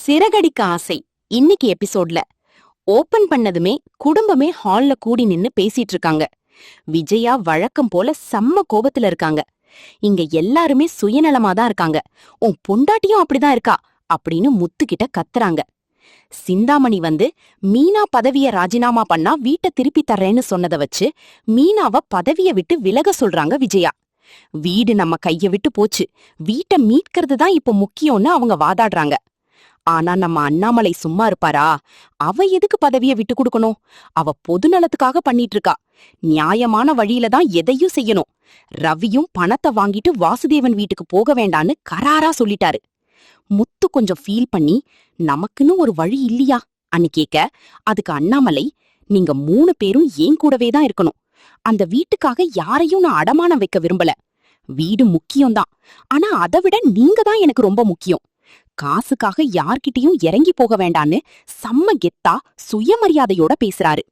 சிறகடிக்க ஆசை இன்னைக்கு எபிசோட்ல ஓபன் பண்ணதுமே குடும்பமே ஹால்ல கூடி நின்னு பேசிட்டு இருக்காங்க. விஜயா வழக்கம் போல செம்ம கோபத்துல இருக்காங்க. இங்க எல்லாருமே சுயநலமா தான் இருக்காங்க. உன் பொண்டாட்டியும் அப்படிதான் இருக்கா அப்படின்னு முத்துக்கிட்ட கத்துறாங்க. சிந்தாமணி வந்து மீனா பதவிய ராஜினாமா பண்ணா வீட்டை திருப்பி தர்றேன்னு சொன்னதை வச்சு மீனாவ பதவிய விட்டு விலக சொல்றாங்க விஜயா. வீடு நம்ம கைய விட்டு போச்சு, வீட்டை மீட்கிறது தான் இப்ப முக்கியம்னு அவங்க வாதாடுறாங்க. ஆனா நம்ம அண்ணாமலை சும்மா இருப்பாரா? அவ எதுக்கு பதவிய விட்டு கொடுக்கணும்? அவ பொதுநலத்துக்காக பண்ணிட்டு இருக்கா. நியாயமான வழியில தான் எதையும் செய்யணும். ரவியும் பணத்தை வாங்கிட்டு வாசுதேவன் வீட்டுக்கு போக வேண்டான்னு கராரா சொல்லிட்டாரு. முத்து கொஞ்சம் ஃபீல் பண்ணி நமக்குன்னு ஒரு வழி இல்லையா அன்னு கேக்க, அதுக்கு அண்ணாமலை, நீங்க 3 பேரும் ஏன் கூடவே தான் இருக்கணும். அந்த வீட்டுக்காக யாரையும் நான் அடமானம் வைக்க விரும்பல. வீடு முக்கியம்தான், ஆனா அதை விட நீங்க தான் எனக்கு ரொம்ப முக்கியம். காசுக்காக யார்கிட்டயும் இறங்கி போக வேண்டான்னு செம்ம கெத்தா சுயமரியாதையோட பேசுறாரு.